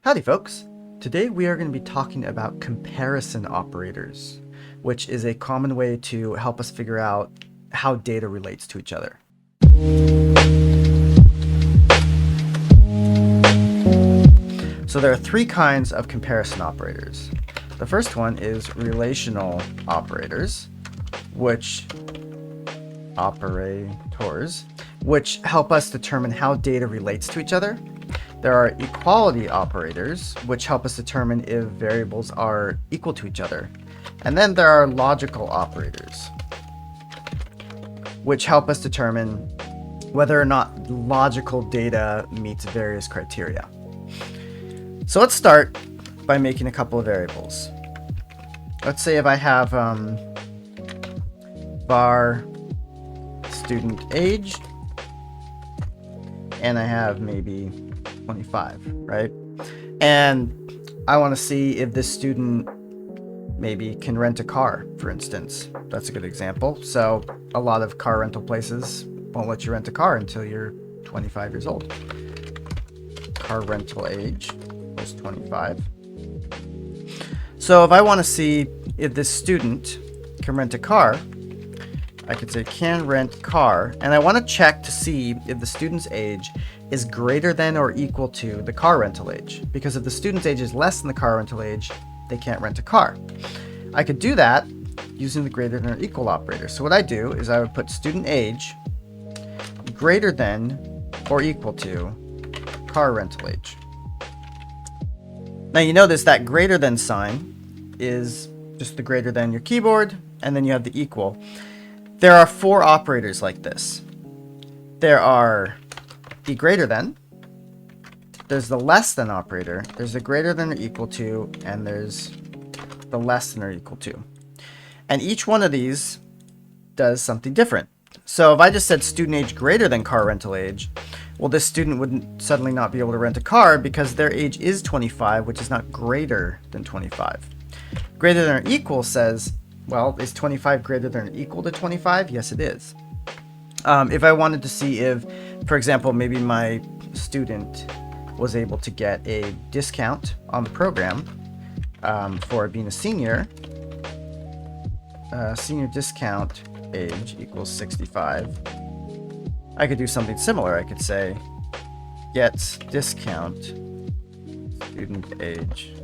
Howdy folks! Today we are going to be talking about comparison operators, which is a common way to help us figure out how data relates to each other. So there are three kinds of comparison operators. The first one is relational operators, which help us determine how data relates to each other. There are equality operators, which help us determine if variables are equal to each other. And then there are logical operators, which help us determine whether or not logical data meets various criteria. So let's start by making a couple of variables. Let's say if I have var student age, and I have maybe 25, right? And I want to see if this student maybe can rent a car, for instance. That's a good example. So a lot of car rental places won't let you rent a car until you're 25 years old. Car rental age was 25. So if I want to see if this student can rent a car, I could say can rent car, and I want to check to see if the student's age is greater than or equal to the car rental age. Because if the student's age is less than the car rental age, they can't rent a car. I could do that using the greater than or equal operator. So what I do is I would put student age greater than or equal to car rental age. Now you notice that greater than sign is just the greater than your keyboard, and then you have the equal. There are four operators like this. There are the greater than, there's the less than operator, there's the greater than or equal to, and there's the less than or equal to. And each one of these does something different. So if I just said student age greater than car rental age, well, this student wouldn't suddenly not be able to rent a car because their age is 25, which is not greater than 25. Greater than or equal says, well, is 25 greater than or equal to 25? Yes, it is. If I wanted to see if, for example, maybe my student was able to get a discount on the program for being a senior, senior discount age equals 65. I could do something similar. I could say gets discount student age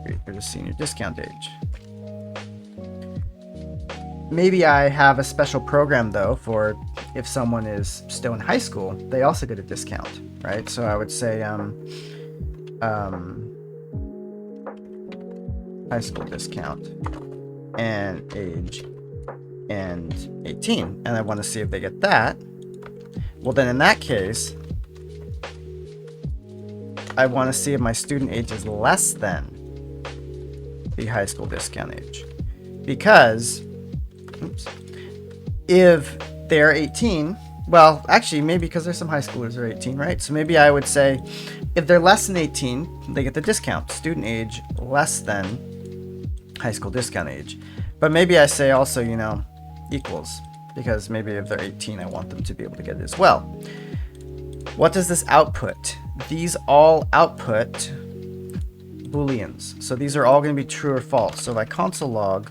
greater to senior discount age. Maybe I have a special program though for if someone is still in high school, they also get a discount, right? So I would say high school discount and age and 18, and I want to see if they get that. Well, then in that case, I want to see if my student age is less than the high school discount age, because if they're 18, well, actually, maybe because there's some high schoolers are 18, right? So maybe I would say if they're less than 18, they get the discount. Student age less than high school discount age. But maybe I say also, equals, because maybe if they're 18, I want them to be able to get it as well. What does this output? These all output booleans. So these are all going to be true or false. So if I console log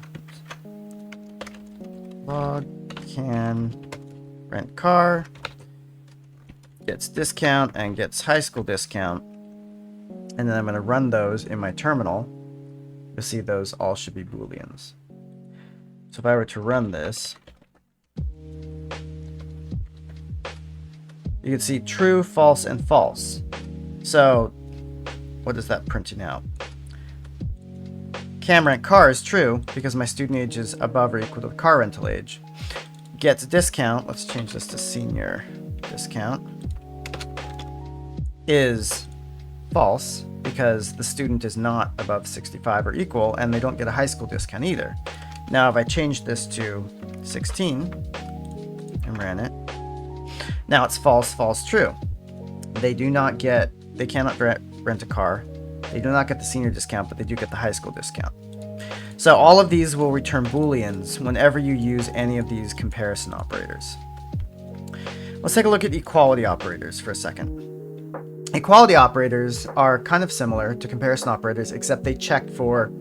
can rent car, gets discount, and gets high school discount, and then I'm going to run those in my terminal, you'll see those all should be booleans. So if I were to run this, you can see true, false, and false. So what is that printing out? Can rent car is true because my student age is above or equal to the car rental age. Gets discount, let's change this to senior discount, is false because the student is not above 65 or equal, and they don't get a high school discount either. Now if I change this to 16 and ran it, now it's false, false, true. They cannot rent a car. They do not get the senior discount, but they do get the high school discount. So all of these will return booleans whenever you use any of these comparison operators. Let's take a look at equality operators for a second. Equality operators are kind of similar to comparison operators, except they check for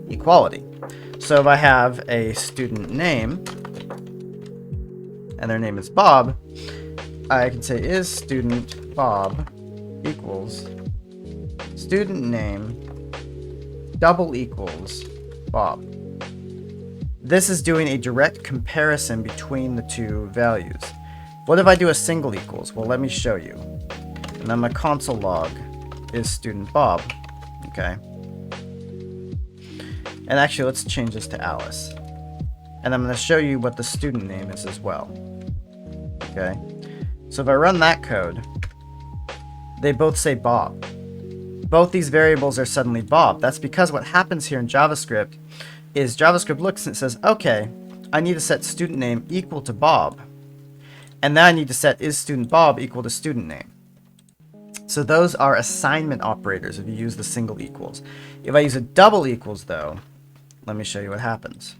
equality. So if I have a student name, and their name is Bob, I can say is student Bob equals student name double equals Bob. This is doing a direct comparison between the two values. What if I do a single equals? Well, let me show you. And then my console log is student Bob. Okay. And actually, let's change this to Alice. And I'm going to show you what the student name is as well. Okay. So if I run that code, they both say Bob. Both these variables are suddenly Bob. That's because what happens here in JavaScript is JavaScript looks and says, okay, I need to set student name equal to Bob. And then I need to set is student Bob equal to student name. So those are assignment operators if you use the single equals. If I use a double equals though, let me show you what happens.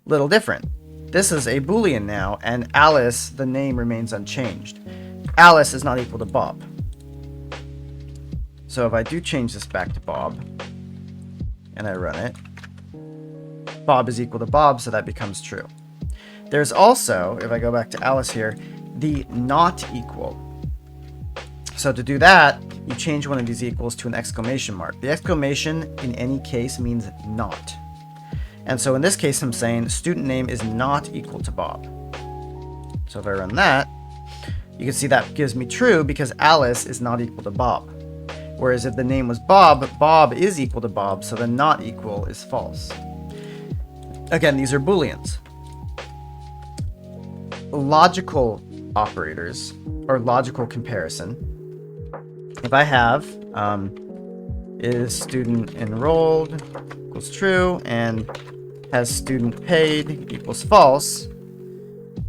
Little different. This is a Boolean now, and Alice, the name, remains unchanged. Alice is not equal to Bob. So if I do change this back to Bob, and I run it, Bob is equal to Bob, so that becomes true. There's also, if I go back to Alice here, the not equal. So to do that, you change one of these equals to an exclamation mark. The exclamation in any case means not. And so in this case, I'm saying student name is not equal to Bob. So if I run that, you can see that gives me true because Alice is not equal to Bob. Whereas if the name was Bob, Bob is equal to Bob, so the not equal is false. Again, these are Booleans. Logical operators, or logical comparison. If I have is student enrolled equals true and has student paid equals false,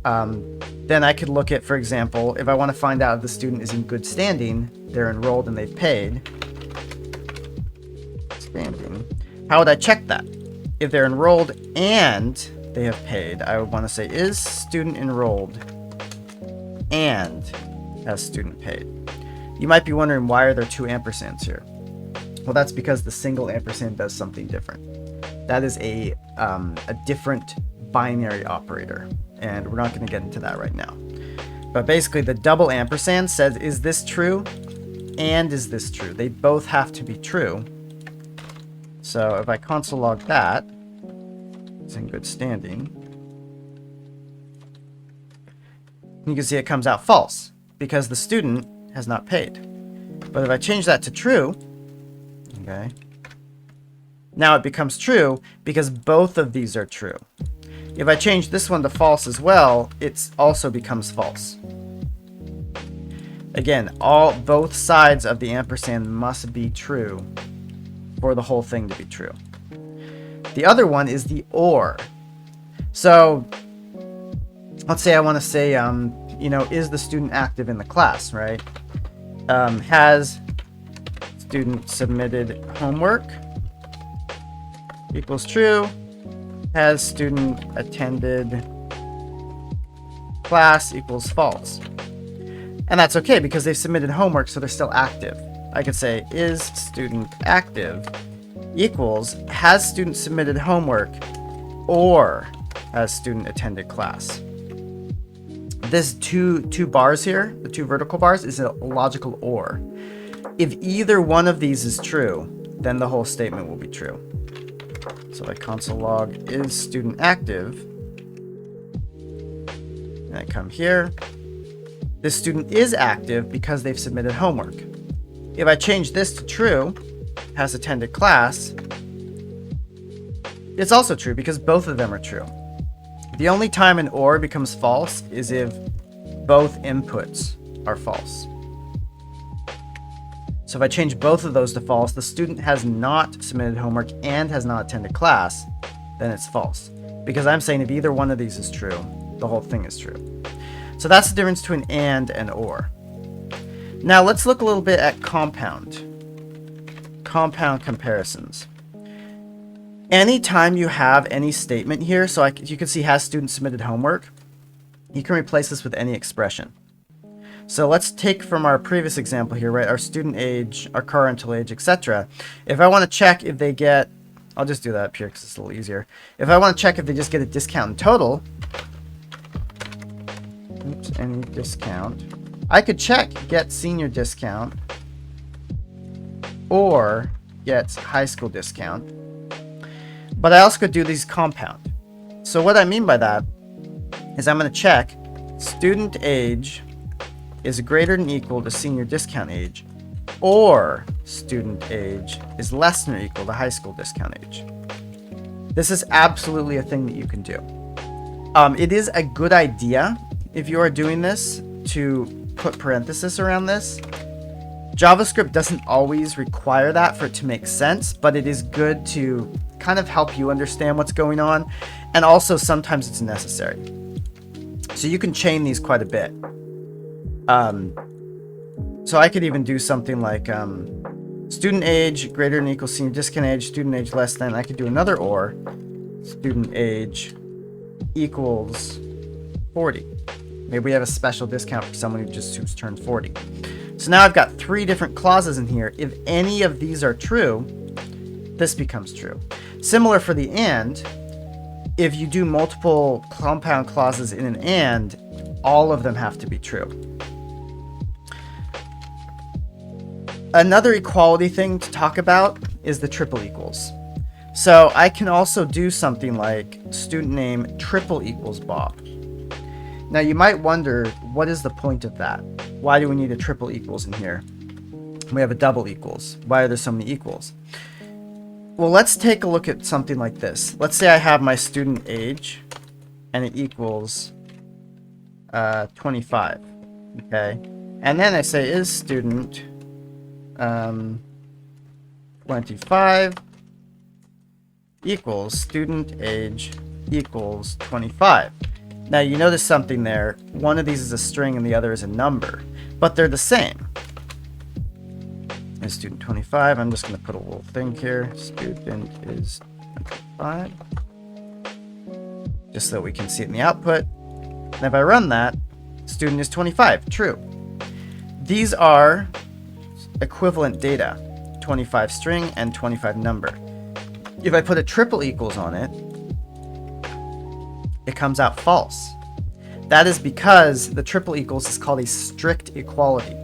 then I could look at, for example, if I want to find out if the student is in good standing, they're enrolled and they've paid. Standing. How would I check that? If they're enrolled and they have paid, I would want to say is student enrolled and has student paid. You might be wondering, why are there two ampersands here? Well, that's because the single ampersand does something different. That is a different binary operator, and we're not going to get into that right now. But basically, the double ampersand says, is this true? And is this true? They both have to be true. So if I console log that, it's in good standing. You can see it comes out false because the student has not paid. But if I change that to true, okay, now it becomes true because both of these are true. If I change this one to false as well, it also becomes false. Again, both sides of the ampersand must be true for the whole thing to be true. The other one is the or. So let's say I want to say, is the student active in the class, right? Has student submitted homework equals true. Has student attended class equals false. And that's okay because they've submitted homework, so they're still active. I could say is student active equals has student submitted homework or has student attended class. This two bars here, the two vertical bars, is a logical or. If either one of these is true, then the whole statement will be true. So I console log is student active, and I come here. This student is active because they've submitted homework. If I change this to true, has attended class, it's also true because both of them are true. The only time an or becomes false is if both inputs are false. So if I change both of those to false, the student has not submitted homework and has not attended class, then it's false. Because I'm saying if either one of these is true, the whole thing is true. So that's the difference between and or. Now let's look a little bit at compound comparisons. Anytime you have any statement here, you can see has student submitted homework, you can replace this with any expression. So let's take from our previous example here, right? Our student age, our car rental age, etc. If I want to check if they get, I'll just do that up here because it's a little easier. If I want to check if they just get a discount in total, oops, any discount, I could check get senior discount or get high school discount. But I also could do these compound. So what I mean by that is I'm going to check student age is greater than or equal to senior discount age, or student age is less than or equal to high school discount age. This is absolutely a thing that you can do. It is a good idea if you are doing this to put parenthesis around this. JavaScript doesn't always require that for it to make sense, but it is good to kind of help you understand what's going on, and also sometimes it's necessary. So you can chain these quite a bit. So I could even do something like student age greater than or equal senior discount age, student age less than. I could do another or, student age equals 40. Maybe we have a special discount for someone who's turned 40. So now I've got 3 different clauses in here. If any of these are true, this becomes true. Similar for the and, if you do multiple compound clauses in an and, all of them have to be true. Another equality thing to talk about is the triple equals. So I can also do something like student name triple equals Bob. Now you might wonder, what is the point of that? Why do we need a triple equals in here? We have a double equals. Why are there so many equals? Well, let's take a look at something like this. Let's say I have my student age and it equals 25. Okay. And then I say is student 25 equals student age equals 25. Now you notice something there. One of these is a string and the other is a number, but they're the same. Is student 25. I'm just going to put a little thing here. Student is 25. Just so we can see it in the output. And if I run that, student is 25. True. These are equivalent data. 25 string and 25 number. If I put a triple equals on it, it comes out false. That is because the triple equals is called a strict equality.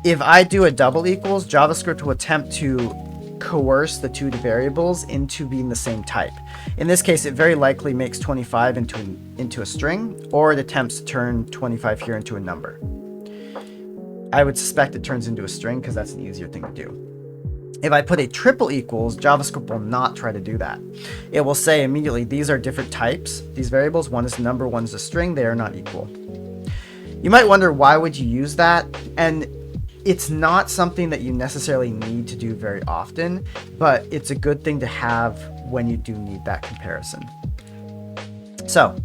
If I do a double equals, JavaScript will attempt to coerce the 2 variables into being the same type. In this case, it very likely makes 25 into a string, or it attempts to turn 25 here into a number. I would suspect it turns into a string because that's an easier thing to do. If I put a triple equals, JavaScript will not try to do that. It will say immediately, these are different types. These variables, one is a number, one is a string, they are not equal. You might wonder, why would you use that? And it's not something that you necessarily need to do very often, but it's a good thing to have when you do need that comparison. So,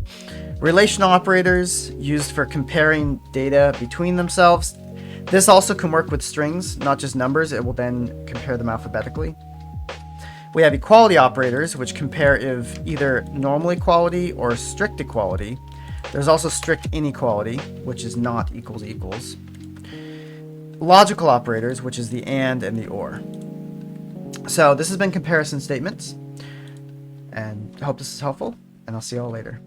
relational operators used for comparing data between themselves. This also can work with strings, not just numbers. It will then compare them alphabetically. We have equality operators, which compare if either normal equality or strict equality. There's also strict inequality, which is not equals equals. Logical operators, which is the and the or. So this has been comparison statements, and I hope this is helpful, and I'll see you all later.